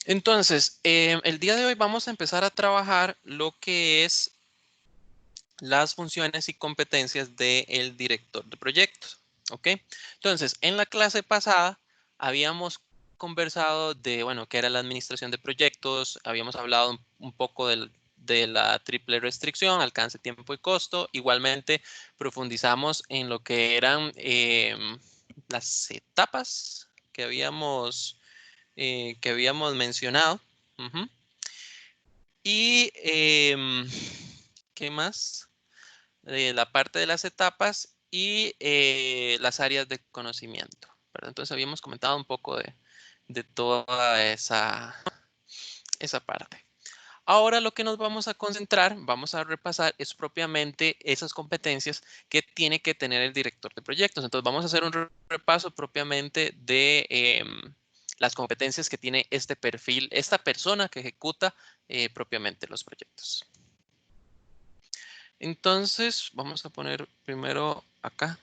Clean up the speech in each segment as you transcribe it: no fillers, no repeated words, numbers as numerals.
Entonces, el día de hoy vamos a empezar a trabajar lo que es las funciones y competencias del director de proyectos. ¿Ok? Entonces, en la clase pasada habíamos conversado de, bueno, qué era la administración de proyectos, habíamos hablado un poco de la triple restricción, alcance, tiempo y costo. Igualmente profundizamos en lo que eran las etapas que habíamos mencionado. Ujú. Y, ¿qué más? La parte de las etapas y las áreas de conocimiento, ¿verdad? Entonces habíamos comentado un poco de toda esa parte. Ahora lo que nos vamos a concentrar, vamos a repasar, es propiamente esas competencias que tiene que tener el director de proyectos. Entonces vamos a hacer un repaso propiamente de las competencias que tiene este perfil, esta persona que ejecuta propiamente los proyectos. Entonces vamos a poner primero acá.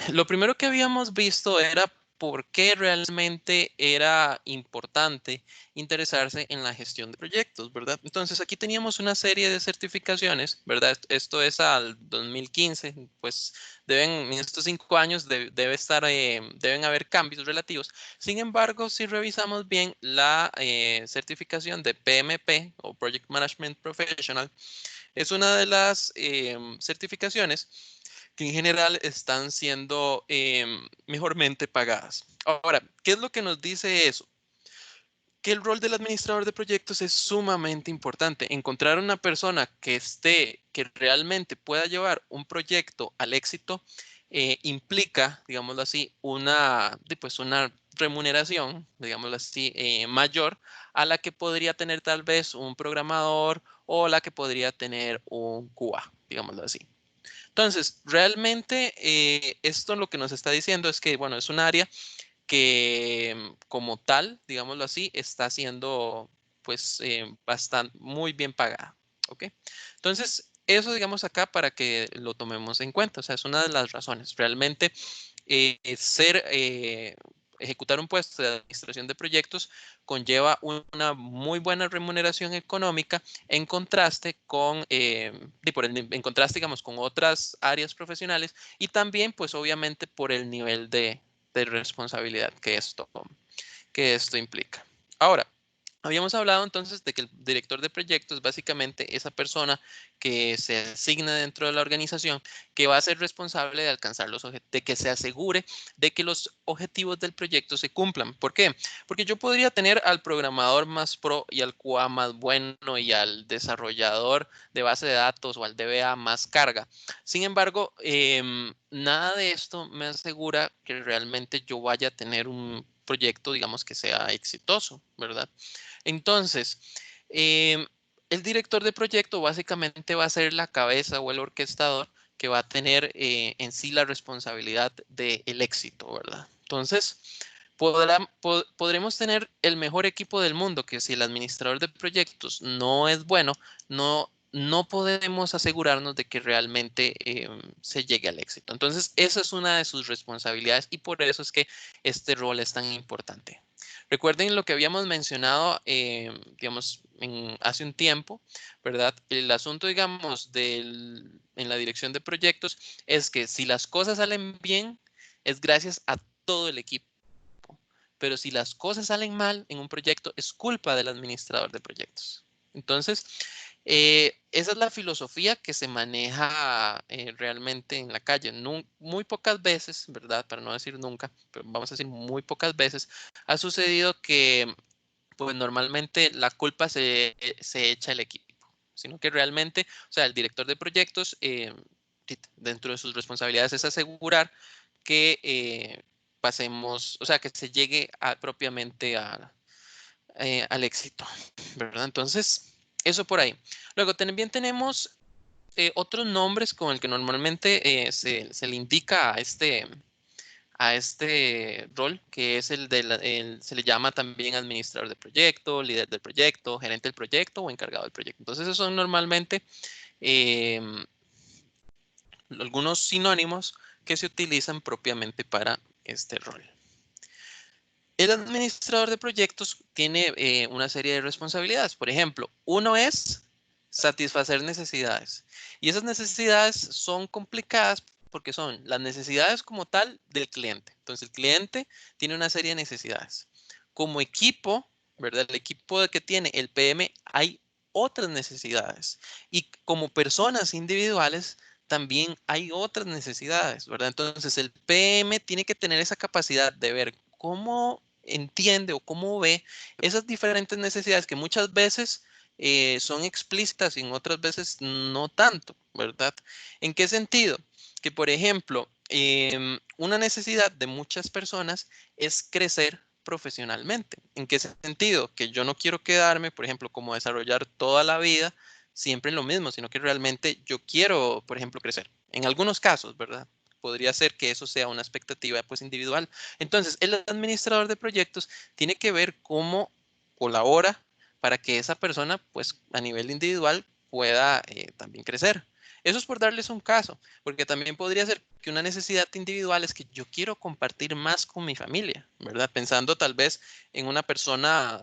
Lo primero que habíamos visto era por qué realmente era importante interesarse en la gestión de proyectos, ¿verdad? Entonces aquí teníamos una serie de certificaciones, ¿verdad? Esto es al 2015, pues en estos 5 años deben haber cambios relativos. Sin embargo, si revisamos bien la certificación de PMP o Project Management Professional, es una de las certificaciones que en general están siendo mejormente pagadas. Ahora, ¿qué es lo que nos dice eso? Que el rol del administrador de proyectos es sumamente importante. Encontrar una persona que realmente pueda llevar un proyecto al éxito implica, digámoslo así, una remuneración, digámoslo así, mayor a la que podría tener tal vez un programador o la que podría tener un QA, digámoslo así. Entonces, realmente esto lo que nos está diciendo es que, bueno, es un área que como tal, digámoslo así, está siendo pues bastante, muy bien pagada. ¿Ok? Entonces, eso digamos acá para que lo tomemos en cuenta. O sea, es una de las razones. Realmente ejecutar un puesto de administración de proyectos conlleva una muy buena remuneración económica en contraste en contraste, digamos, con otras áreas profesionales y también, pues, obviamente por el nivel de responsabilidad que esto implica. Ahora, habíamos hablado entonces de que el director de proyectos es básicamente esa persona que se asigna dentro de la organización que va a ser responsable de alcanzar los objetivos, de que se asegure de que los objetivos del proyecto se cumplan. ¿Por qué? Porque yo podría tener al programador más pro y al QA más bueno y al desarrollador de base de datos o al DBA más carga. Sin embargo, nada de esto me asegura que realmente yo vaya a tener un proyecto, digamos, que sea exitoso, ¿verdad? Entonces, em, el director de proyecto básicamente va a ser la cabeza o el orquestador que va a tener en sí la responsabilidad del éxito, ¿verdad? Entonces, podremos tener el mejor equipo del mundo, que si el administrador de proyectos no es bueno, no podemos asegurarnos de que realmente se llegue al éxito. Entonces, esa es una de sus responsabilidades y por eso es que este rol es tan importante. Recuerden lo que habíamos mencionado, digamos, hace un tiempo, ¿verdad? El asunto, digamos, en la dirección de proyectos es que si las cosas salen bien, es gracias a todo el equipo. Pero si las cosas salen mal en un proyecto, es culpa del administrador de proyectos. Entonces, esa es la filosofía que se maneja realmente en la calle. Muy pocas veces, ¿verdad? Para no decir nunca, pero vamos a decir muy pocas veces, ha sucedido que pues normalmente la culpa se echa al equipo, sino que realmente, o sea, el director de proyectos, dentro de sus responsabilidades es asegurar que pasemos, o sea, que se llegue propiamente al éxito, ¿verdad? Entonces, eso por ahí. Luego también tenemos otros nombres con el que normalmente se le indica a este rol, que es se le llama también administrador de proyecto, líder del proyecto, gerente del proyecto o encargado del proyecto. Entonces, esos son normalmente em, algunos sinónimos que se utilizan propiamente para este rol. El administrador de proyectos tiene una serie de responsabilidades. Por ejemplo, uno es satisfacer necesidades. Y esas necesidades son complicadas porque son las necesidades como tal del cliente. Entonces, el cliente tiene una serie de necesidades. Como equipo, ¿verdad? El equipo que tiene el PM, hay otras necesidades. Y como personas individuales, también hay otras necesidades, ¿verdad? Entonces, el PM tiene que tener esa capacidad de ver cómo entiende o cómo ve esas diferentes necesidades que muchas veces son explícitas y en otras veces no tanto, ¿verdad? ¿En qué sentido? Que, por ejemplo, una necesidad de muchas personas es crecer profesionalmente. ¿En qué sentido? Que yo no quiero quedarme, por ejemplo, como desarrollar toda la vida siempre en lo mismo, sino que realmente yo quiero, por ejemplo, crecer. En algunos casos, ¿verdad? Podría ser que eso sea una expectativa pues individual. Entonces, el administrador de proyectos tiene que ver cómo colabora para que esa persona pues a nivel individual pueda también crecer. Eso es por darles un caso, porque también podría ser que una necesidad individual es que yo quiero compartir más con mi familia, ¿verdad? Pensando tal vez en una persona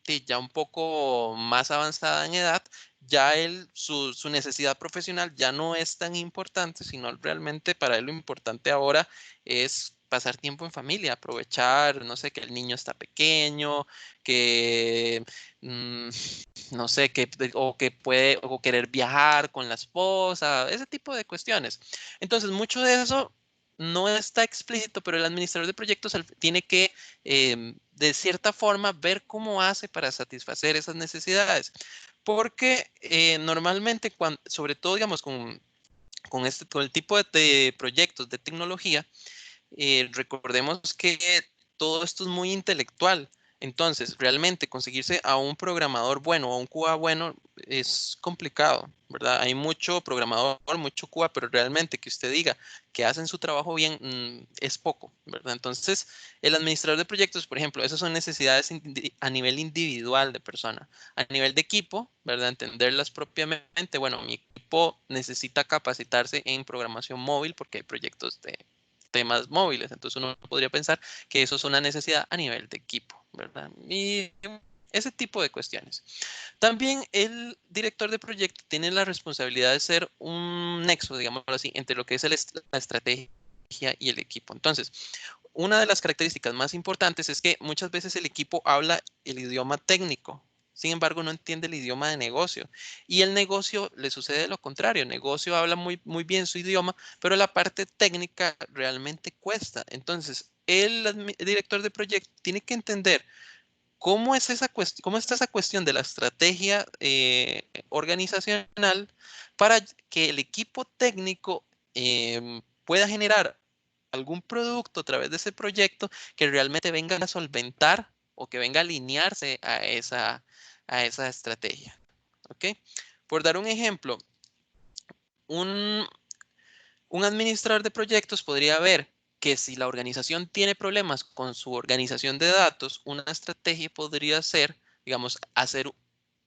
sí, ya un poco más avanzada en edad, ya él, su necesidad profesional ya no es tan importante, sino realmente para él lo importante ahora es pasar tiempo en familia, aprovechar, no sé, que el niño está pequeño, que, no sé, o que puede, o querer viajar con la esposa, ese tipo de cuestiones. Entonces, mucho de eso no está explícito, pero el administrador de proyectos tiene que, de cierta forma, ver cómo hace para satisfacer esas necesidades. Porque normalmente, sobre todo, digamos, con el tipo de proyectos de tecnología, recordemos que todo esto es muy intelectual. Entonces, realmente conseguirse a un programador bueno o a un QA bueno es complicado, ¿verdad? Hay mucho programador, mucho QA, pero realmente que usted diga que hacen su trabajo bien es poco, ¿verdad? Entonces, el administrador de proyectos, por ejemplo, esas son necesidades a nivel individual de persona. A nivel de equipo, ¿verdad? Entenderlas propiamente. Bueno, mi equipo necesita capacitarse en programación móvil porque hay proyectos de temas móviles. Entonces uno podría pensar que eso es una necesidad a nivel de equipo, ¿verdad? Y ese tipo de cuestiones. También el director de proyecto tiene la responsabilidad de ser un nexo, digámoslo así, entre lo que es la estrategia y el equipo. Entonces, una de las características más importantes es que muchas veces el equipo habla el idioma técnico, sin embargo no entiende el idioma de negocio. Y el negocio le sucede lo contrario, el negocio habla muy bien su idioma, pero la parte técnica realmente cuesta. Entonces, el director de proyecto tiene que entender cómo es cómo está esa cuestión de la estrategia organizacional para que el equipo técnico pueda generar algún producto a través de ese proyecto que realmente venga a solventar o que venga a alinearse a esa estrategia. ¿Ok? Por dar un ejemplo, un, un administrador de proyectos podría ver que si la organización tiene problemas con su organización de datos, una estrategia podría ser, digamos, hacer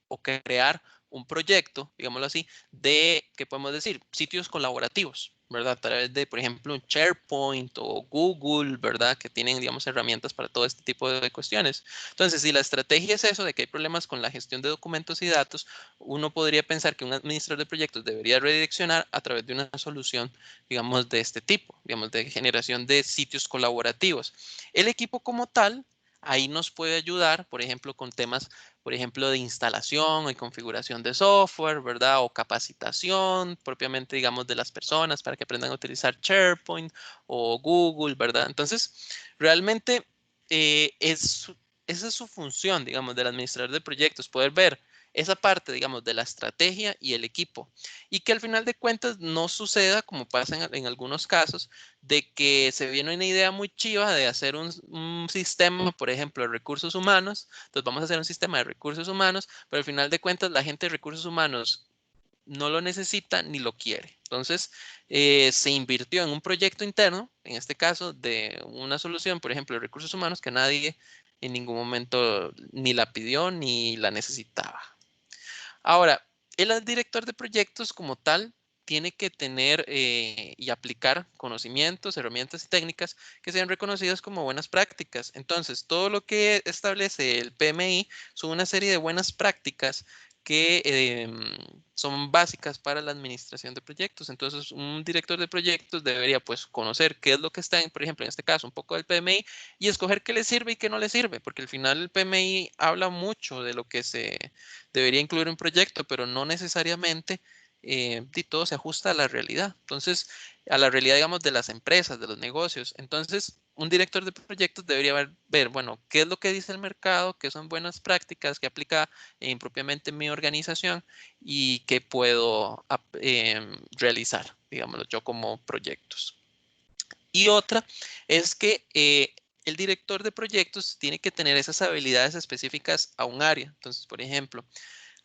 o crear un proyecto, digámoslo así, de, ¿qué podemos decir? Sitios colaborativos, ¿verdad? A través de, por ejemplo, un SharePoint o Google, ¿verdad? Que tienen, digamos, herramientas para todo este tipo de cuestiones. Entonces, si la estrategia es eso, de que hay problemas con la gestión de documentos y datos, uno podría pensar que un administrador de proyectos debería redireccionar a través de una solución, digamos, de este tipo, digamos, de generación de sitios colaborativos. El equipo como tal, ahí nos puede ayudar, por ejemplo, con temas por ejemplo, de instalación y configuración de software, ¿verdad? O capacitación propiamente, digamos, de las personas para que aprendan a utilizar SharePoint o Google, ¿verdad? Entonces, realmente esa es su función, digamos, del administrador de proyectos, poder ver esa parte, digamos, de la estrategia y el equipo. Y que al final de cuentas no suceda, como pasa en algunos casos, de que se viene una idea muy chiva de hacer un sistema, por ejemplo, de recursos humanos. Entonces vamos a hacer un sistema de recursos humanos, pero al final de cuentas la gente de recursos humanos no lo necesita ni lo quiere. Entonces se invirtió en un proyecto interno, en este caso de una solución, por ejemplo, de recursos humanos que nadie en ningún momento ni la pidió ni la necesitaba. Ahora, el director de proyectos como tal tiene que tener y aplicar conocimientos, herramientas y técnicas que sean reconocidas como buenas prácticas. Entonces, todo lo que establece el PMI son una serie de buenas prácticas que son básicas para la administración de proyectos. Entonces, un director de proyectos debería pues conocer qué es lo que está en, por ejemplo, en este caso, un poco del PMI y escoger qué le sirve y qué no le sirve, porque al final el PMI habla mucho de lo que se debería incluir en un proyecto, pero no necesariamente y todo se ajusta a la realidad. Entonces, a la realidad, digamos, de las empresas, de los negocios. Entonces, un director de proyectos debería ver, bueno, qué es lo que dice el mercado, qué son buenas prácticas que aplica propiamente mi organización y qué puedo realizar, digámoslo yo, como proyectos. Y otra es que el director de proyectos tiene que tener esas habilidades específicas a un área. Entonces, por ejemplo,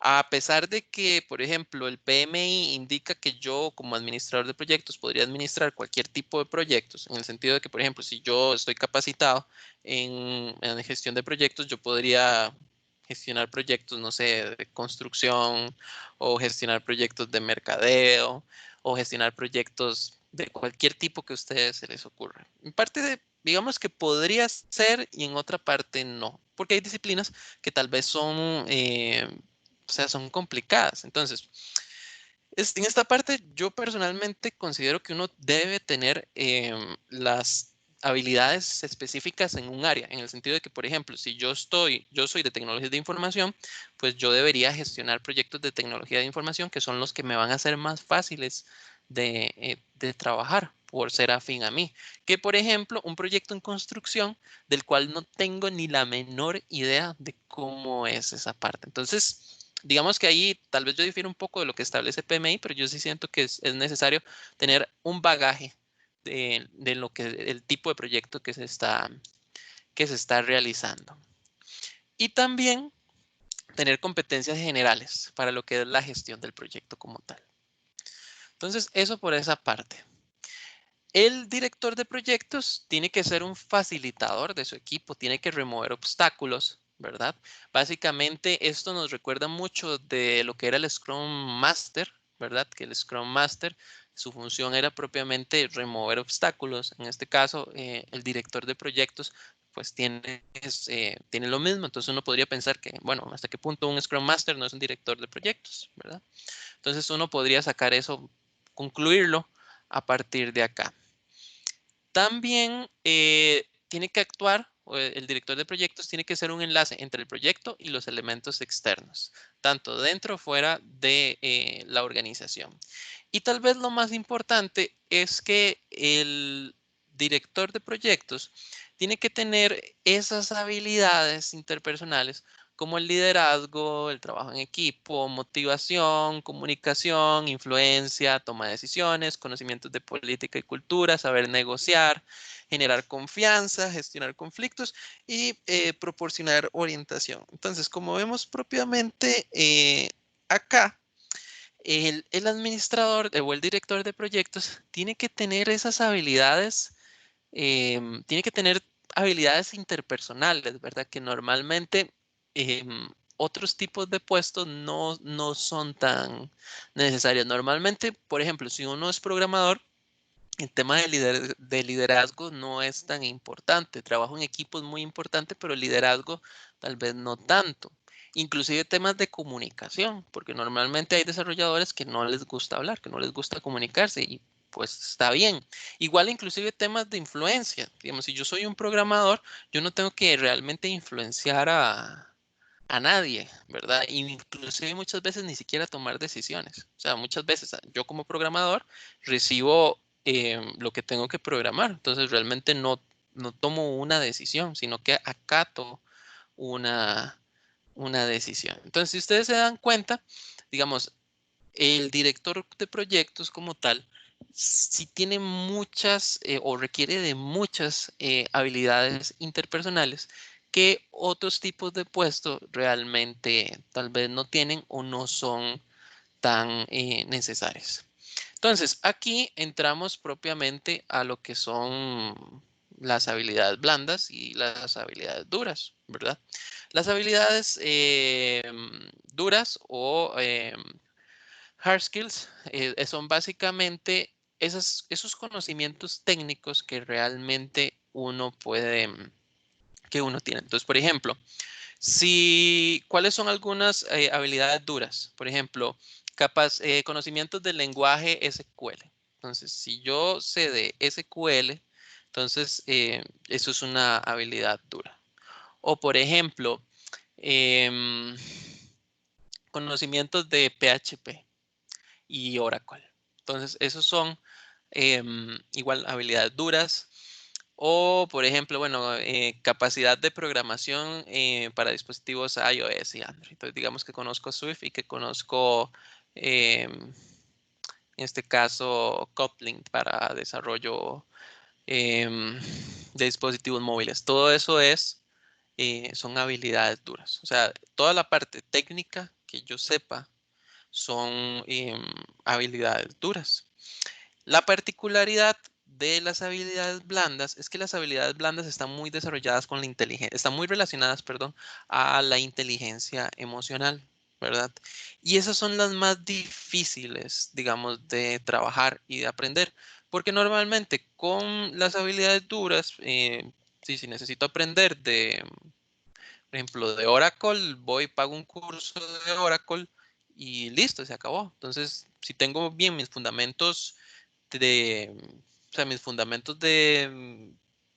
a pesar de que, por ejemplo, el PMI indica que yo como administrador de proyectos podría administrar cualquier tipo de proyectos, en el sentido de que, por ejemplo, si yo estoy capacitado en gestión de proyectos, yo podría gestionar proyectos, no sé, de construcción o gestionar proyectos de mercadeo o gestionar proyectos de cualquier tipo que a ustedes se les ocurra. En parte de, digamos que podría ser y en otra parte no, porque hay disciplinas que tal vez son o sea, son complicadas. Entonces, en esta parte yo personalmente considero que uno debe tener las habilidades específicas en un área, en el sentido de que, por ejemplo, si yo soy de tecnologías de información, pues yo debería gestionar proyectos de tecnología de información que son los que me van a ser más fáciles de trabajar por ser afín a mí, que por ejemplo un proyecto en construcción del cual no tengo ni la menor idea de cómo es esa parte. Entonces, digamos que ahí tal vez yo difiero un poco de lo que establece PMI, pero yo sí siento que es necesario tener un bagaje de lo que el tipo de proyecto que se está realizando. Y también tener competencias generales para lo que es la gestión del proyecto como tal. Entonces, eso por esa parte. El director de proyectos tiene que ser un facilitador de su equipo, tiene que remover obstáculos, ¿verdad? Básicamente esto nos recuerda mucho de lo que era el Scrum Master, ¿verdad? Que el Scrum Master, su función era propiamente remover obstáculos. En este caso, el director de proyectos pues tiene lo mismo. Entonces uno podría pensar que, bueno, ¿hasta qué punto un Scrum Master no es un director de proyectos, ¿verdad? Entonces uno podría sacar eso, concluirlo a partir de acá. También tiene que actuar, o el director de proyectos tiene que ser un enlace entre el proyecto y los elementos externos, tanto dentro o fuera de la organización. Y tal vez lo más importante es que el director de proyectos tiene que tener esas habilidades interpersonales como el liderazgo, el trabajo en equipo, motivación, comunicación, influencia, toma de decisiones, conocimientos de política y cultura, saber negociar, generar confianza, gestionar conflictos y proporcionar orientación. Entonces, como vemos propiamente acá, el administrador o el director de proyectos tiene que tener esas habilidades, tiene que tener habilidades interpersonales, ¿verdad? Que normalmente otros tipos de puestos no son tan necesarios. Normalmente, por ejemplo, si uno es programador, el tema de liderazgo no es tan importante. Trabajo en equipo es muy importante, pero el liderazgo tal vez no tanto. Inclusive temas de comunicación, porque normalmente hay desarrolladores que no les gusta hablar, que no les gusta comunicarse y pues está bien. Igual inclusive temas de influencia. Digamos, si yo soy un programador, yo no tengo que realmente influenciar a nadie, ¿verdad? Inclusive muchas veces ni siquiera tomar decisiones. O sea, muchas veces yo como programador recibo lo que tengo que programar. Entonces realmente no tomo una decisión, sino que acato una, una decisión. Entonces, si ustedes se dan cuenta, digamos, el director de proyectos como tal, sí tiene muchas o requiere de muchas habilidades interpersonales que otros tipos de puestos realmente tal vez no tienen o no son tan necesarias. Entonces, aquí entramos propiamente a lo que son las habilidades blandas y las habilidades duras, ¿verdad? Las habilidades duras o Hard skills son básicamente esos conocimientos técnicos que realmente uno puede, que uno tiene. Entonces, por ejemplo, ¿cuáles son algunas habilidades duras? Por ejemplo, conocimientos del lenguaje SQL. Entonces, si yo sé de SQL, entonces eso es una habilidad dura. O por ejemplo, em, conocimientos de PHP y Oracle. Entonces, esos son igual habilidades duras. O, por ejemplo, bueno, capacidad de programación para dispositivos iOS y Android. Entonces, digamos que conozco Swift y que conozco, en este caso, Kotlin para desarrollo de dispositivos móviles. Todo eso son habilidades duras. O sea, toda la parte técnica que yo sepa son habilidades duras. La particularidad de las habilidades blandas es que las habilidades blandas están muy desarrolladas con la inteligencia, están muy relacionadas, perdón, a la inteligencia emocional, ¿verdad? Y esas son las más difíciles, digamos, de trabajar y de aprender, porque normalmente con las habilidades duras, si necesito aprender por ejemplo, de Oracle, voy, pago un curso de Oracle y listo, se acabó. Entonces, si tengo bien mis fundamentos o sea, mis fundamentos de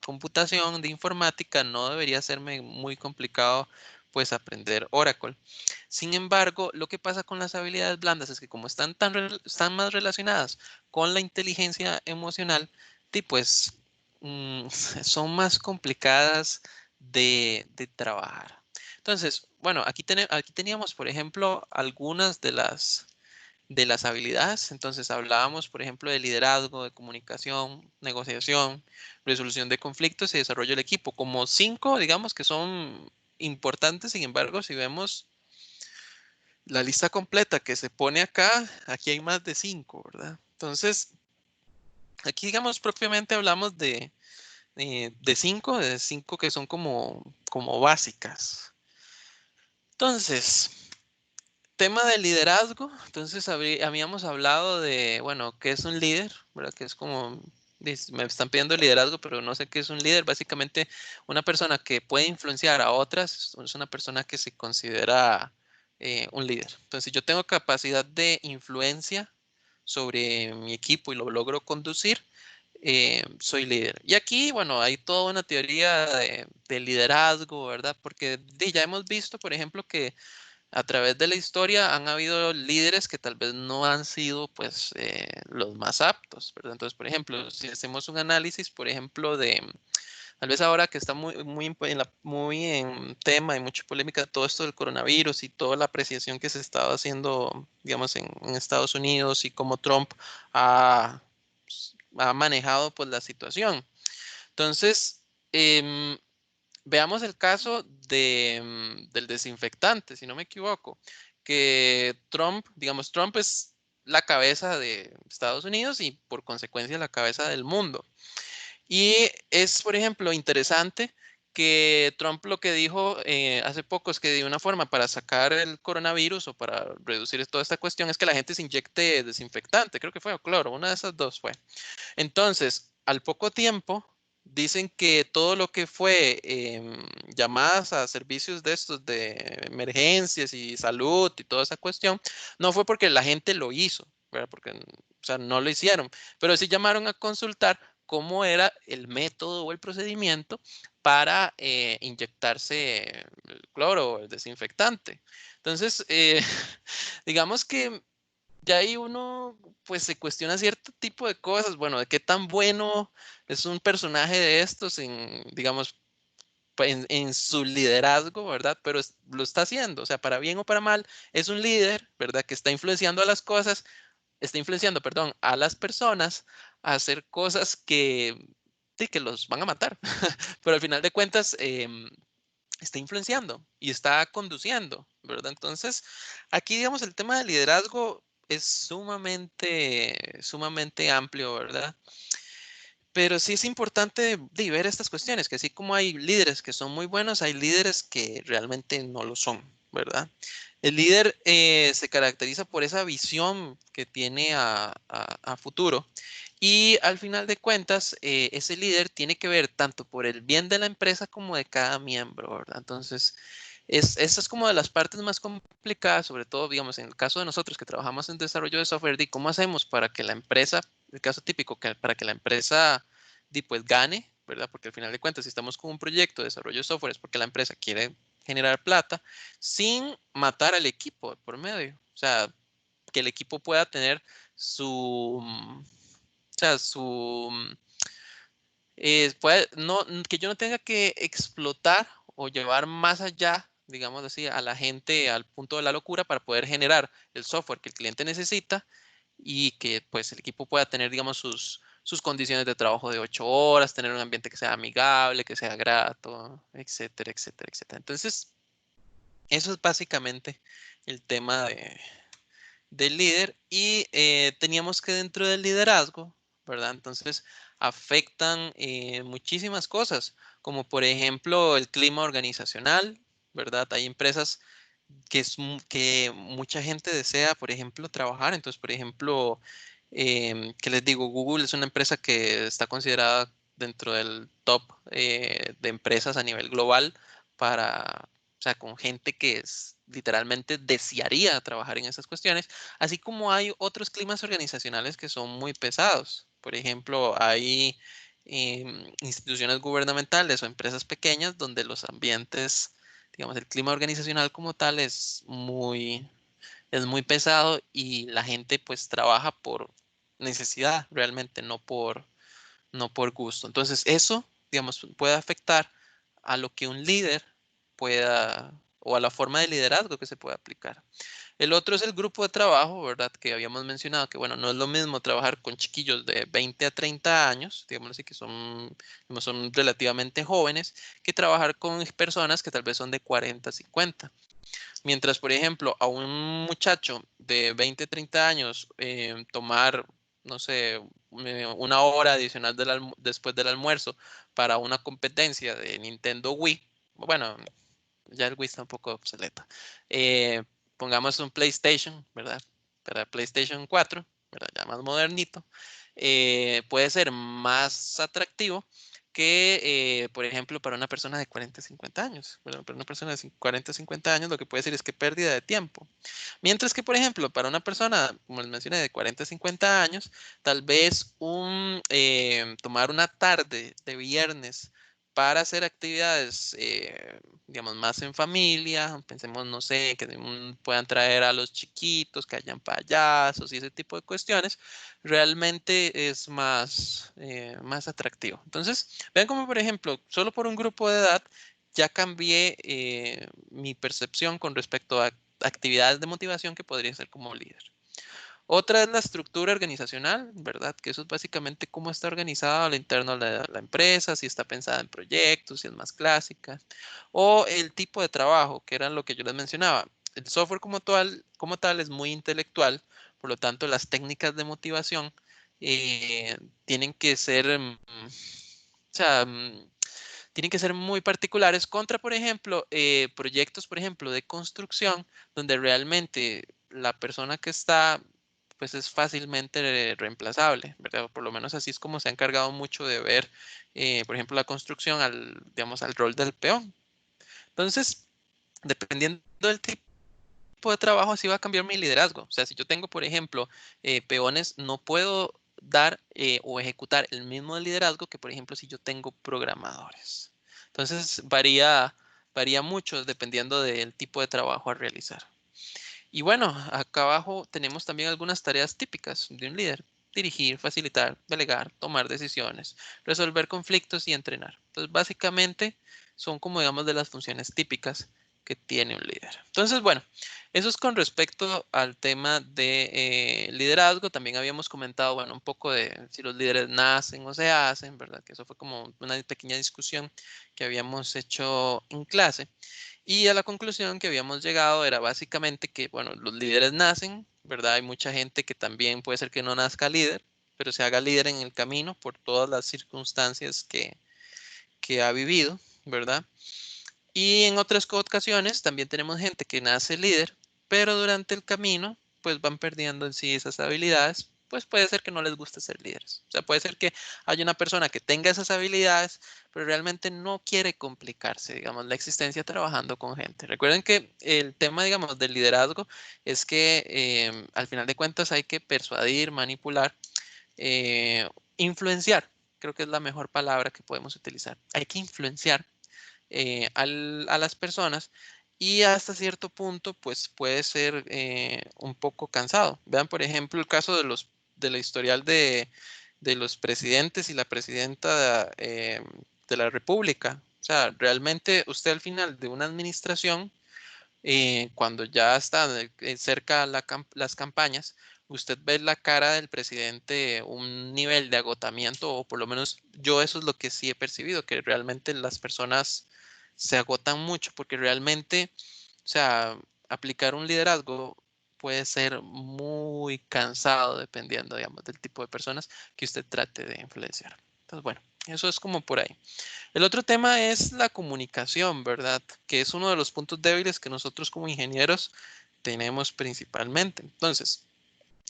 computación, de informática, no debería serme muy complicado pues aprender Oracle. Sin embargo, lo que pasa con las habilidades blandas es que como están más relacionadas con la inteligencia emocional, pues son más complicadas de trabajar. Entonces, bueno, aquí teníamos, por ejemplo, algunas de las habilidades. Entonces hablábamos, por ejemplo, de liderazgo, de comunicación, negociación, resolución de conflictos y desarrollo del equipo. Como 5, digamos, que son importantes. Sin embargo, si vemos la lista completa que se pone acá, aquí hay más de 5, ¿verdad? Entonces, aquí, digamos, propiamente hablamos de cinco que son como básicas. Entonces, tema de liderazgo, entonces habíamos hablado de, bueno, ¿qué es un líder? ¿Verdad? Que es como, me están pidiendo liderazgo, pero no sé qué es un líder. Básicamente, una persona que puede influenciar a otras es una persona que se considera un líder. Entonces, si yo tengo capacidad de influencia sobre mi equipo y lo logro conducir, soy líder. Y aquí, bueno, hay toda una teoría de liderazgo, ¿verdad? Porque ya hemos visto, por ejemplo, que a través de la historia han habido líderes que tal vez no han sido pues los más aptos, ¿verdad? Entonces, por ejemplo, si hacemos un análisis, por ejemplo, tal vez ahora que está muy en tema y mucha polémica todo esto del coronavirus y toda la apreciación que se estaba haciendo, digamos, en Estados Unidos y cómo Trump ha, ha manejado pues la situación. Entonces, em, veamos el caso del desinfectante, si no me equivoco, que Trump es la cabeza de Estados Unidos y por consecuencia la cabeza del mundo. Y es, por ejemplo, interesante que Trump lo que dijo hace poco es que de una forma para sacar el coronavirus o para reducir toda esta cuestión es que la gente se inyecte desinfectante, creo que fue, o cloro, una de esas dos fue. Entonces, al poco tiempo, dicen que todo lo que fue llamadas a servicios de estos de emergencias y salud y toda esa cuestión, no fue porque la gente lo hizo, ¿verdad? Porque, o sea, no lo hicieron, pero sí llamaron a consultar cómo era el método o el procedimiento para inyectarse el cloro o el desinfectante. Entonces, digamos que ya ahí uno pues se cuestiona cierto tipo de cosas, bueno, de qué tan bueno es un personaje de estos digamos, en su liderazgo, ¿verdad? Pero lo está haciendo, o sea, para bien o para mal, es un líder, ¿verdad? Que está influenciando a las cosas, está influenciando, perdón, a las personas a hacer cosas que, sí, que los van a matar, pero al final de cuentas está influenciando y está conduciendo, ¿verdad? Entonces, aquí, digamos, el tema del liderazgo es sumamente amplio, ¿verdad? Pero sí es importante ver estas cuestiones, que así como hay líderes que son muy buenos, hay líderes que realmente no lo son. ¿verdad? El líder se caracteriza por esa visión que tiene a futuro y al final de cuentas ese líder tiene que ver tanto por el bien de la empresa como de cada miembro, ¿verdad? Entonces, esa es como de las partes más complicadas, sobre todo, digamos, en el caso de nosotros que trabajamos en desarrollo de software, ¿y cómo hacemos para que la empresa, el caso típico, que para que la empresa pues gane, ¿verdad? Porque al final de cuentas, si estamos con un proyecto de desarrollo de software es porque la empresa quiere generar plata sin matar al equipo por medio. O sea, que el equipo pueda tener o sea, no, que yo no tenga que explotar o llevar más allá, digamos así, a la gente al punto de la locura para poder generar el software que el cliente necesita y que pues el equipo pueda tener, digamos, sus condiciones de trabajo de 8 horas, tener un ambiente que sea amigable, que sea grato, etcétera, etcétera, etcétera. Entonces, eso es básicamente el tema del líder y teníamos que dentro del liderazgo, ¿verdad? Entonces afectan muchísimas cosas, como por ejemplo el clima organizacional, ¿verdad? Hay empresas que mucha gente desea, por ejemplo, trabajar. Entonces, por ejemplo, ¿qué les digo? Google es una empresa que está considerada dentro del top de empresas a nivel global o sea, con gente que literalmente desearía trabajar en esas cuestiones, así como hay otros climas organizacionales que son muy pesados. Por ejemplo, hay instituciones gubernamentales o empresas pequeñas donde los ambientes, digamos, el clima organizacional como tal es muy pesado y la gente pues trabaja por necesidad realmente, no por gusto. Entonces eso, digamos, puede afectar a lo que un líder pueda o a la forma de liderazgo que se puede aplicar. El otro es el grupo de trabajo, ¿verdad? Que habíamos mencionado que, bueno, no es lo mismo trabajar con chiquillos de 20 a 30 años, digamos así, que son relativamente jóvenes, que trabajar con personas que tal vez son de 40 a 50. Mientras, por ejemplo, a un muchacho de 20, 30 años tomar, no sé, 1 hora adicional después del almuerzo para una competencia de Nintendo Wii, bueno, ya el Wii está un poco obsoleta. eh, Pongamos un PlayStation, ¿verdad? Para PlayStation 4, ¿verdad? Ya más modernito, puede ser más atractivo que, por ejemplo, para una persona de 40 50 años. ¿Verdad? Para una persona de 40 50 años lo que puede decir es que pérdida de tiempo. Mientras que, por ejemplo, para una persona, como les mencioné, de 40 50 años, tal vez tomar una tarde de viernes para hacer actividades, digamos, más en familia, pensemos, no sé, que puedan traer a los chiquitos, que hayan payasos y ese tipo de cuestiones, realmente es más atractivo. Entonces, vean como, por ejemplo, solo por un grupo de edad ya cambié mi percepción con respecto a actividades de motivación que podría ser como líder. Otra es la estructura organizacional, ¿verdad? Que eso es básicamente cómo está organizada al interno de la empresa, si está pensada en proyectos, si es más clásica, o el tipo de trabajo, que era lo que yo les mencionaba. El software como tal es muy intelectual, por lo tanto las técnicas de motivación tienen que ser, o sea, tienen que ser muy particulares contra, por ejemplo, proyectos, por ejemplo, de construcción, donde realmente la persona que está, pues es fácilmente reemplazable, ¿verdad? Por lo menos así es como se ha encargado mucho de ver, por ejemplo, la construcción digamos, al rol del peón. Entonces, dependiendo del tipo de trabajo, así va a cambiar mi liderazgo. O sea, si yo tengo, por ejemplo, peones, no puedo dar o ejecutar el mismo liderazgo que, por ejemplo, si yo tengo programadores. Entonces, varía mucho dependiendo del tipo de trabajo a realizar. Y bueno, acá abajo tenemos también algunas tareas típicas de un líder. Dirigir, facilitar, delegar, tomar decisiones, resolver conflictos y entrenar. Entonces, básicamente son como digamos de las funciones típicas que tiene un líder. Entonces, bueno, eso es con respecto al tema de liderazgo. También habíamos comentado, bueno, un poco de si los líderes nacen o se hacen, ¿verdad? Que eso fue como una pequeña discusión que habíamos hecho en clase. Y a la conclusión que habíamos llegado era básicamente que, bueno, los líderes nacen, ¿verdad? Hay mucha gente que también puede ser que no nazca líder, pero se haga líder en el camino por todas las circunstancias que ha vivido, ¿verdad? Y en otras ocasiones también tenemos gente que nace líder, pero durante el camino pues van perdiendo en sí esas habilidades, pues puede ser que no les guste ser líderes. O sea, puede ser que haya una persona que tenga esas habilidades, pero realmente no quiere complicarse, digamos, la existencia trabajando con gente. Recuerden que el tema, digamos, del liderazgo es que al final de cuentas hay que persuadir, manipular, eh, influenciar. Creo que es la mejor palabra que podemos utilizar. Hay que influenciar a las personas y hasta cierto punto pues puede ser un poco cansado. Vean por ejemplo el caso de la historial de los presidentes y la presidenta de la República. O sea, realmente usted al final de una administración, cuando ya está cerca las campañas, usted ve la cara del presidente, un nivel de agotamiento, o por lo menos yo eso es lo que sí he percibido, que realmente las personas se agotan mucho porque realmente, o sea, aplicar un liderazgo puede ser muy cansado dependiendo, digamos, del tipo de personas que usted trate de influenciar. Entonces, bueno, eso es como por ahí. El otro tema es la comunicación, ¿verdad? Que es uno de los puntos débiles que nosotros como ingenieros tenemos principalmente. Entonces,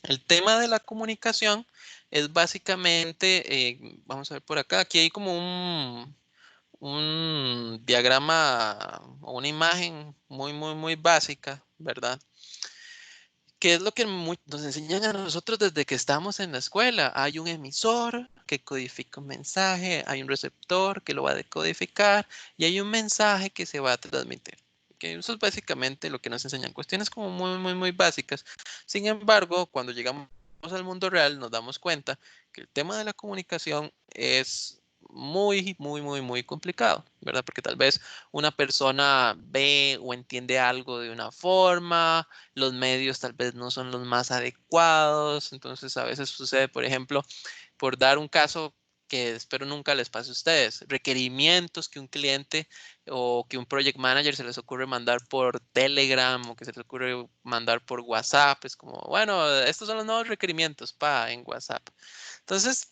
el tema de la comunicación es básicamente, vamos a ver por acá, aquí hay como un diagrama o una imagen muy básica, ¿verdad? ¿Qué es lo que nos enseñan a nosotros desde que estamos en la escuela? Hay un emisor que codifica un mensaje, hay un receptor que lo va a decodificar y hay un mensaje que se va a transmitir. ¿Ok? Eso es básicamente lo que nos enseñan. Cuestiones como muy básicas. Sin embargo, cuando llegamos al mundo real, nos damos cuenta que el tema de la comunicación es muy complicado, ¿verdad? Porque tal vez una persona ve o entiende algo de una forma, los medios tal vez no son los más adecuados, entonces a veces sucede, por ejemplo, por dar un caso que espero nunca les pase a ustedes, requerimientos que un cliente o que un project manager se les ocurre mandar por Telegram o que se les ocurre mandar por WhatsApp, es como, bueno, estos son los nuevos requerimientos, en WhatsApp. Entonces,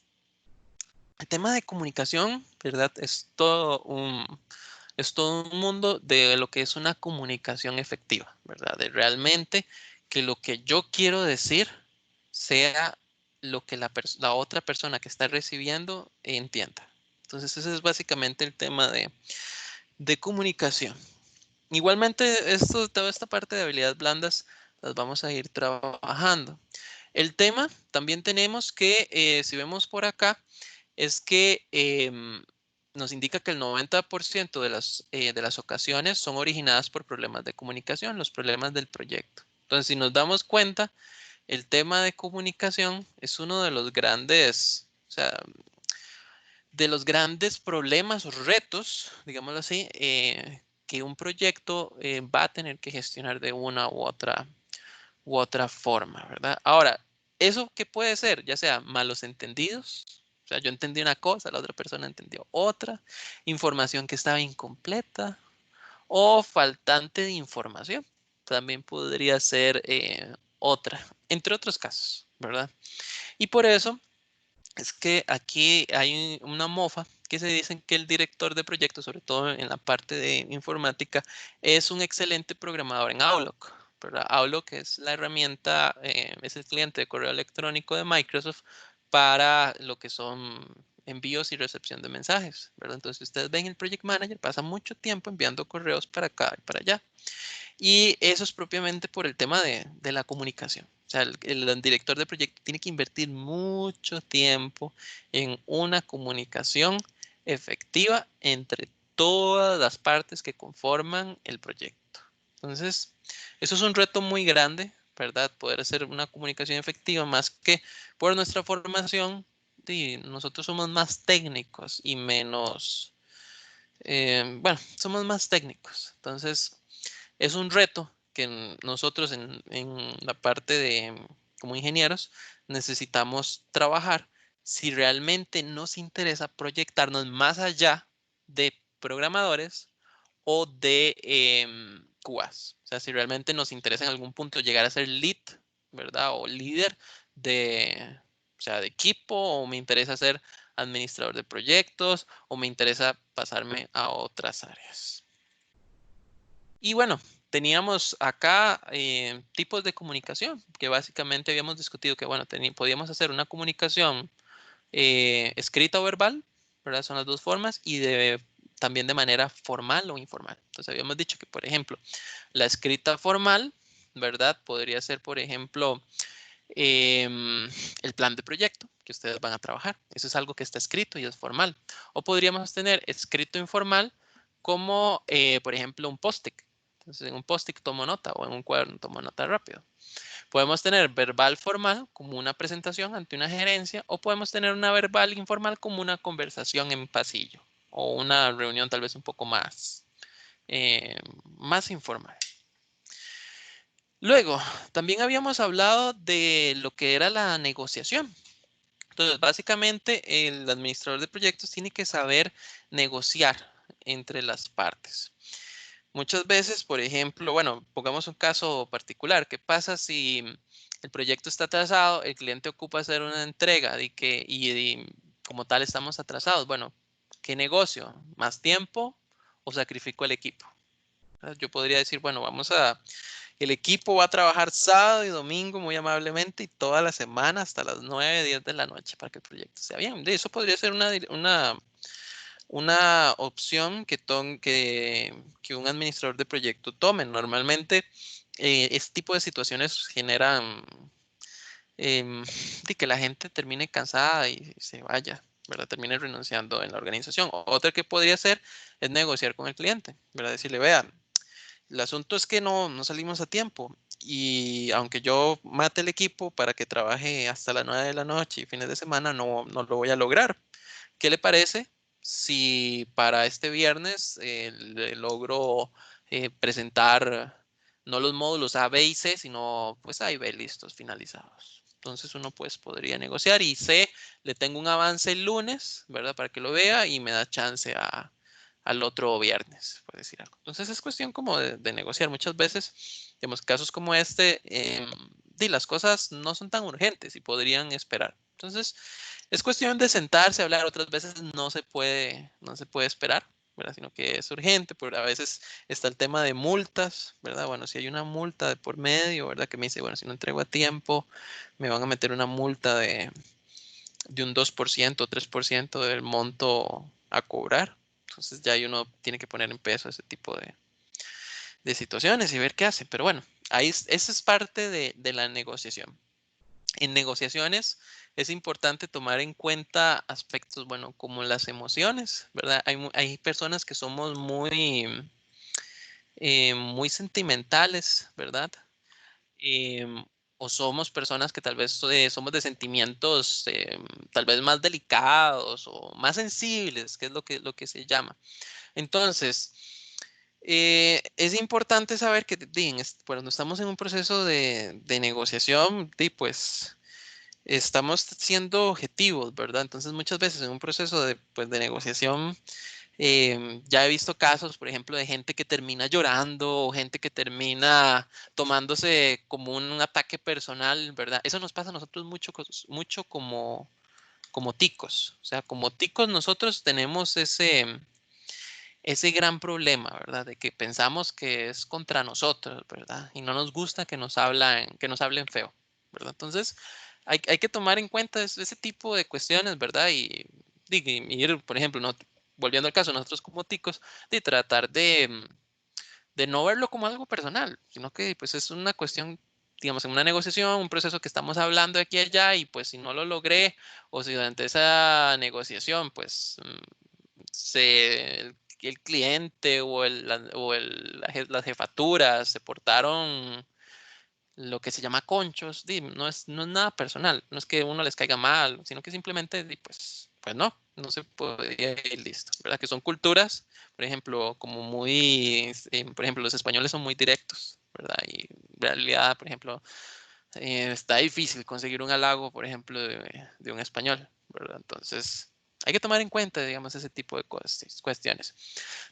el tema de comunicación, ¿verdad? Es todo un mundo de lo que es una comunicación efectiva, ¿verdad? De realmente que lo que yo quiero decir sea lo que la otra persona que está recibiendo entienda. Entonces, ese es básicamente el tema de comunicación. Igualmente, toda esta parte de habilidades blandas las vamos a ir trabajando. El tema, también tenemos que, si vemos por acá, es que nos indica que el 90% de las ocasiones son originadas por problemas de comunicación, los problemas del proyecto. Entonces, si nos damos cuenta, el tema de comunicación es uno de los grandes, o sea, de los grandes problemas o retos, digámoslo así, que un proyecto va a tener que gestionar de una u otra forma, ¿verdad? Ahora, ¿eso qué puede ser? Ya sea malos entendidos, o sea, yo entendí una cosa, la otra persona entendió otra, información que estaba incompleta o faltante de información. También podría ser otra, entre otros casos, ¿verdad? Y por eso es que aquí hay una mofa que se dicen que el director de proyectos, sobre todo en la parte de informática, es un excelente programador en Outlook, ¿verdad? Outlook es la herramienta, es el cliente de correo electrónico de Microsoft para lo que son envíos y recepción de mensajes, ¿verdad? Entonces, si ustedes ven el Project Manager, pasa mucho tiempo enviando correos para acá y para allá. Y eso es propiamente por el tema de la comunicación. O sea, el director de proyecto tiene que invertir mucho tiempo en una comunicación efectiva entre todas las partes que conforman el proyecto. Entonces, eso es un reto muy grande, ¿verdad? Poder hacer una comunicación efectiva, más que por nuestra formación, y nosotros somos más técnicos y menos, bueno, somos más técnicos. Entonces, es un reto que nosotros en la parte de como ingenieros necesitamos trabajar si realmente nos interesa proyectarnos más allá de programadores o de QAs. O sea, si realmente nos interesa en algún punto llegar a ser lead, ¿verdad? O líder o sea, de equipo, o me interesa ser administrador de proyectos, o me interesa pasarme a otras áreas. Y bueno, teníamos acá tipos de comunicación, que básicamente habíamos discutido que, bueno, podíamos hacer una comunicación escrita o verbal, ¿verdad? Son las dos formas, y también de manera formal o informal. Entonces habíamos dicho que, por ejemplo, la escrita formal, ¿verdad? Podría ser, por ejemplo, em, el plan de proyecto que ustedes van a trabajar. Eso es algo que está escrito y es formal. O podríamos tener escrito informal como, por ejemplo, un post-it. Entonces, en un post-it tomo nota o en un cuaderno tomo nota rápido. Podemos tener verbal formal como una presentación ante una gerencia o podemos tener una verbal informal como una conversación en pasillo o una reunión tal vez un poco eh, más informal. Luego, también habíamos hablado de lo que era la negociación. Entonces, básicamente, el administrador de proyectos tiene que saber negociar entre las partes. Muchas veces, por ejemplo, bueno, pongamos un caso particular. ¿Qué pasa si el proyecto está atrasado, el cliente ocupa hacer una entrega y como tal estamos atrasados? Bueno, ¿qué negocio? ¿Más tiempo o sacrifico el equipo? Yo podría decir, bueno, el equipo va a trabajar sábado y domingo muy amablemente y toda la semana hasta las 9, 10 de la noche para que el proyecto sea bien. De eso podría ser una opción que un administrador de proyecto tome. Normalmente, este tipo de situaciones generan de que la gente termine cansada y se vaya, ¿verdad? Termine renunciando en la organización. Otra que podría ser es negociar con el cliente, ¿verdad? Decirle, vea, el asunto es que no salimos a tiempo y aunque yo mate el equipo para que trabaje hasta las 9 de la noche y fines de semana, no lo voy a lograr. ¿Qué le parece si para este viernes le logro presentar no los módulos A, B y C, sino pues A y B listos, finalizados? Entonces uno pues podría negociar y C, le tengo un avance el lunes, ¿verdad? Para que lo vea y me da chance al otro viernes, por decir algo. Entonces es cuestión como de negociar. Muchas veces, digamos, casos como este, las cosas no son tan urgentes y podrían esperar. Entonces, es cuestión de sentarse a hablar. Otras veces no se puede esperar, ¿verdad? Sino que es urgente, pero a veces está el tema de multas, ¿verdad? Bueno, si hay una multa de por medio, ¿verdad? Que me dice, bueno, si no entrego a tiempo, me van a meter una multa de un 2% o 3% del monto a cobrar. Entonces ya ahí uno tiene que poner en peso ese tipo de situaciones y ver qué hace. Pero bueno, esa es parte de la negociación. En negociaciones es importante tomar en cuenta aspectos, bueno, como las emociones, ¿verdad? Hay personas que somos muy sentimentales, ¿verdad? Em, o somos personas que tal vez somos de sentimientos tal vez más delicados o más sensibles, que es lo que se llama. Entonces, es importante saber que cuando estamos en un proceso de negociación, pues estamos siendo objetivos, ¿verdad? Entonces, muchas veces en un proceso de negociación, ya he visto casos, por ejemplo, de gente que termina llorando o gente que termina tomándose como un ataque personal, ¿verdad? Eso nos pasa a nosotros mucho como ticos. O sea, como ticos nosotros tenemos ese gran problema, ¿verdad? De que pensamos que es contra nosotros, ¿verdad? Y no nos gusta que nos hablen feo, ¿verdad? Entonces, hay que tomar en cuenta ese tipo de cuestiones, ¿verdad? Y ir, por ejemplo, volviendo al caso, nosotros como ticos, de tratar de no verlo como algo personal, sino que pues es una cuestión, digamos, en una negociación, un proceso que estamos hablando de aquí a allá y pues si no lo logré o si durante esa negociación pues el cliente las jefaturas se portaron lo que se llama conchos, no es nada personal, no es que uno les caiga mal, sino que simplemente, pues no se podía ir listo, ¿verdad? Que son culturas, por ejemplo, como por ejemplo, los españoles son muy directos, ¿verdad? Y en realidad, por ejemplo, está difícil conseguir un halago, por ejemplo, de un español, ¿verdad? Entonces, hay que tomar en cuenta, digamos, ese tipo de cuestiones.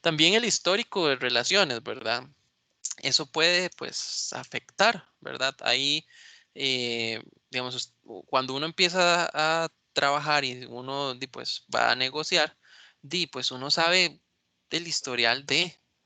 También el histórico de relaciones, ¿verdad? Eso puede, pues, afectar, ¿verdad? Ahí, digamos, cuando uno empieza a trabajar y uno, pues, va a negociar, pues, uno sabe del historial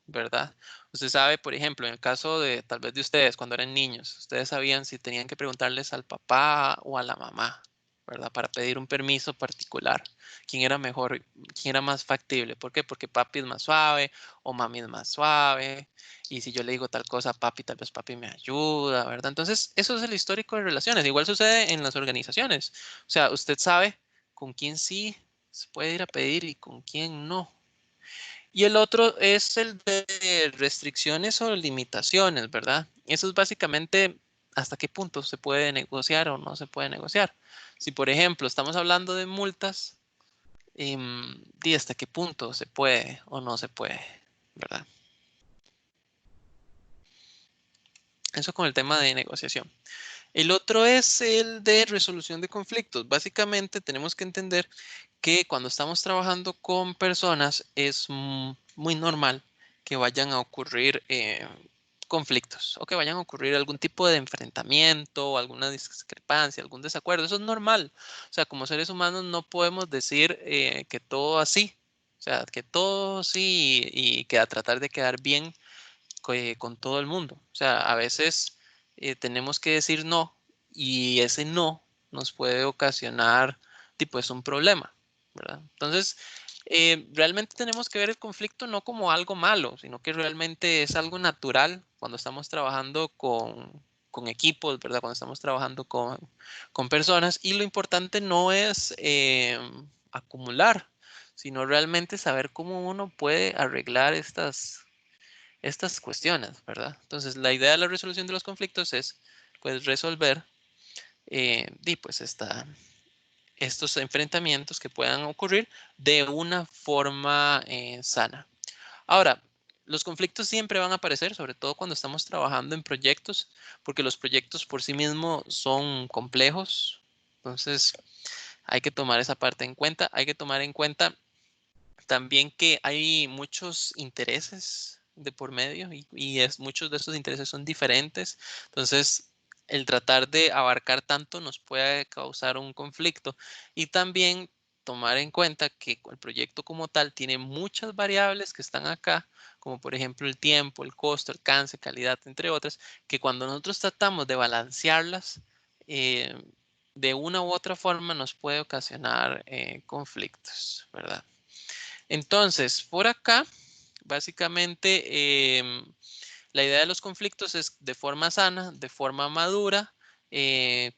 ¿verdad? Usted sabe, por ejemplo, en el caso de tal vez de ustedes cuando eran niños, ustedes sabían si tenían que preguntarles al papá o a la mamá, ¿verdad? Para pedir un permiso particular. ¿Quién era mejor? ¿Quién era más factible? ¿Por qué? Porque papi es más suave o mami es más suave. Y si yo le digo tal cosa a papi, tal vez papi me ayuda, ¿verdad? Entonces, eso es el histórico de relaciones. Igual sucede en las organizaciones. O sea, usted sabe con quién sí se puede ir a pedir y con quién no. Y el otro es el de restricciones o limitaciones, ¿verdad? Eso es básicamente hasta qué punto se puede negociar o no se puede negociar. Si, por ejemplo, estamos hablando de multas, di hasta qué punto se puede o no se puede, ¿verdad? Eso con el tema de negociación. El otro es el de resolución de conflictos. Básicamente tenemos que entender que cuando estamos trabajando con personas es muy normal que vayan a ocurrir conflictos o que vayan a ocurrir algún tipo de enfrentamiento, alguna discrepancia, algún desacuerdo. Eso es normal. O sea, como seres humanos no podemos decir que todo así. O sea, que todo sí y que a tratar de quedar bien con todo el mundo. O sea, a veces tenemos que decir no y ese no nos puede ocasionar tipo es un problema, ¿verdad? Entonces, realmente tenemos que ver el conflicto no como algo malo, sino que realmente es algo natural cuando estamos trabajando con equipos, ¿verdad? Cuando estamos trabajando con personas y lo importante no es acumular, sino realmente saber cómo uno puede arreglar estas cuestiones, ¿verdad? Entonces, la idea de la resolución de los conflictos es, pues, resolver pues estos enfrentamientos que puedan ocurrir de una forma sana. Ahora, los conflictos siempre van a aparecer, sobre todo cuando estamos trabajando en proyectos, porque los proyectos por sí mismos son complejos. Entonces, hay que tomar esa parte en cuenta. Hay que tomar en cuenta también que hay muchos intereses de por medio y muchos de esos intereses son diferentes. Entonces, el tratar de abarcar tanto nos puede causar un conflicto y también tomar en cuenta que el proyecto como tal tiene muchas variables que están acá, como por ejemplo el tiempo, el costo, alcance, calidad, entre otras, que cuando nosotros tratamos de balancearlas, eh, de una u otra forma nos puede ocasionar conflictos, ¿verdad? Entonces, por acá, básicamente, la idea de los conflictos es de forma sana, de forma madura,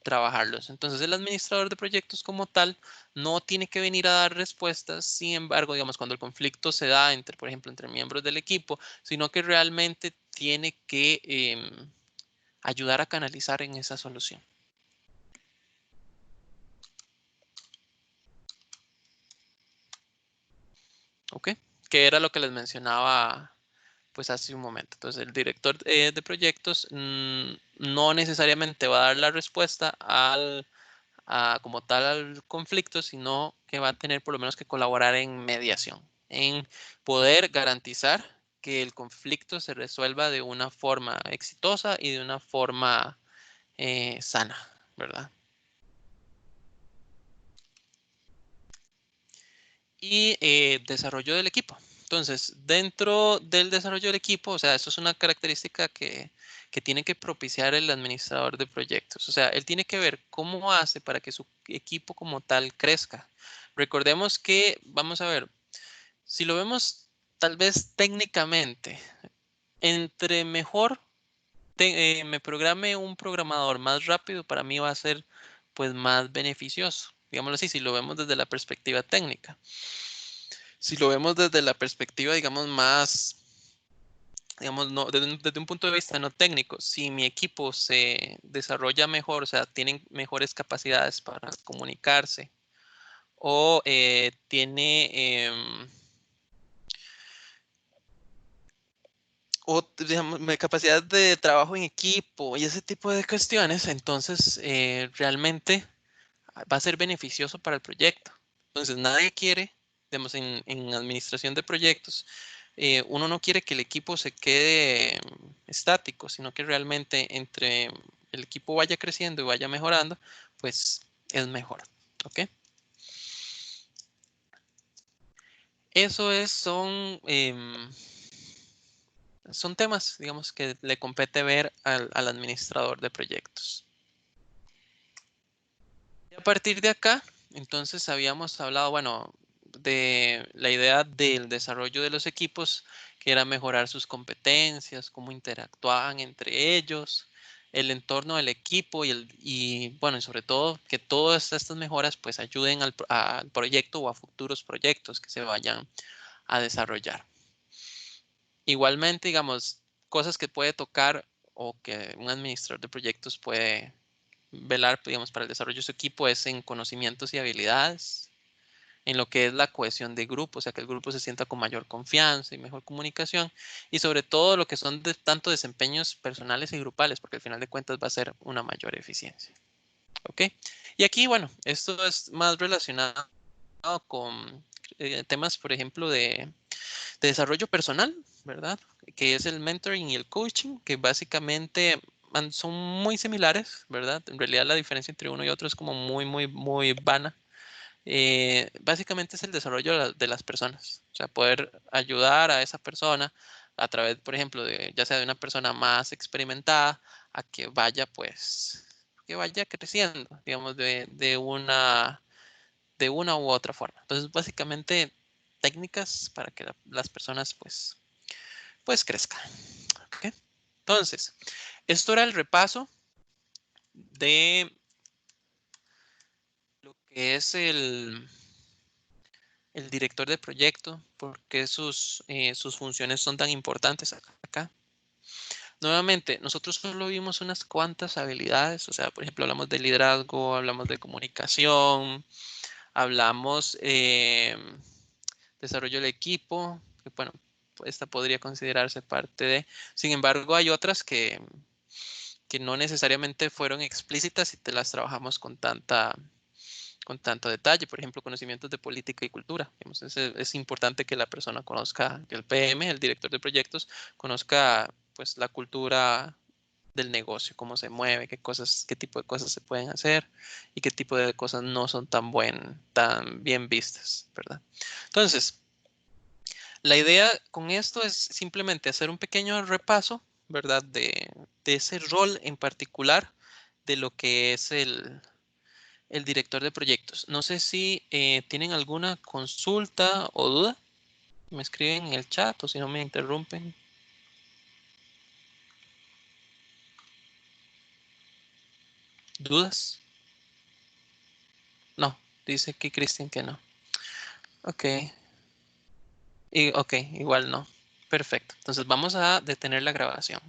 trabajarlos. Entonces, el administrador de proyectos como tal no tiene que venir a dar respuestas, sin embargo, digamos, cuando el conflicto se da entre, por ejemplo, entre miembros del equipo, sino que realmente tiene que ayudar a canalizar en esa solución. ¿Ok? Que era lo que les mencionaba pues hace un momento. Entonces, el director de proyectos no necesariamente va a dar la respuesta como tal al conflicto, sino que va a tener por lo menos que colaborar en mediación, en poder garantizar que el conflicto se resuelva de una forma exitosa y de una forma sana, ¿verdad? Y desarrollo del equipo. Entonces, dentro del desarrollo del equipo, o sea, eso es una característica que tiene que propiciar el administrador de proyectos. O sea, él tiene que ver cómo hace para que su equipo como tal crezca. Recordemos que, vamos a ver, si lo vemos tal vez técnicamente, entre mejor me programe un programador más rápido, para mí va a ser pues más beneficioso. Digámoslo así, si lo vemos desde la perspectiva técnica. Si lo vemos desde la perspectiva, digamos, más, digamos, no, desde un punto de vista no técnico, si mi equipo se desarrolla mejor, o sea, tienen mejores capacidades para comunicarse o tiene digamos, capacidad de trabajo en equipo y ese tipo de cuestiones, entonces realmente va a ser beneficioso para el proyecto. Entonces, nadie quiere, digamos, en administración de proyectos, uno no quiere que el equipo se quede estático, sino que realmente entre el equipo vaya creciendo y vaya mejorando, pues es mejor. ¿Ok? Eso es, son son temas, digamos, que le compete ver al administrador de proyectos. Y a partir de acá, entonces habíamos hablado, bueno, de la idea del desarrollo de los equipos, que era mejorar sus competencias, cómo interactuaban entre ellos, el entorno del equipo y bueno, y sobre todo que todas estas mejoras pues ayuden al proyecto o a futuros proyectos que se vayan a desarrollar. Igualmente, digamos, cosas que puede tocar o que un administrador de proyectos puede velar, digamos, para el desarrollo de su equipo es en conocimientos y habilidades, en lo que es la cohesión de grupo, o sea, que el grupo se sienta con mayor confianza y mejor comunicación, y sobre todo lo que son tanto desempeños personales y grupales, porque al final de cuentas va a ser una mayor eficiencia. ¿Ok? Y aquí, bueno, esto es más relacionado con temas, por ejemplo, de desarrollo personal, ¿verdad? Que es el mentoring y el coaching, que básicamente son muy similares, ¿verdad? En realidad la diferencia entre uno y otro es como muy vana. Básicamente es el desarrollo de las personas, o sea, poder ayudar a esa persona a través, por ejemplo, de ya sea de una persona más experimentada a que vaya, pues, que vaya creciendo, digamos, de una u otra forma. Entonces, básicamente, técnicas para que las personas, pues crezcan. ¿Ok? Entonces, esto era el repaso de lo que es el director de proyecto, porque sus funciones son tan importantes acá. Nuevamente, nosotros solo vimos unas cuantas habilidades, o sea, por ejemplo, hablamos de liderazgo, hablamos de comunicación, hablamos desarrollo del equipo, que bueno, esta podría considerarse parte de. Sin embargo, hay otras que no necesariamente fueron explícitas y te las trabajamos con tanto detalle. Por ejemplo, conocimientos de política y cultura. Digamos, es importante que la persona conozca, que el PM, el director de proyectos, conozca pues la cultura del negocio, cómo se mueve, qué tipo de cosas se pueden hacer y qué tipo de cosas no son tan bien vistas, ¿verdad? Entonces, la idea con esto es simplemente hacer un pequeño repaso, ¿verdad? De ese rol en particular de lo que es el director de proyectos. No sé si tienen alguna consulta o duda. Me escriben en el chat o si no me interrumpen. ¿Dudas? No, dice aquí Cristian que no. Ok, ok, igual no. Perfecto. Entonces vamos a detener la grabación.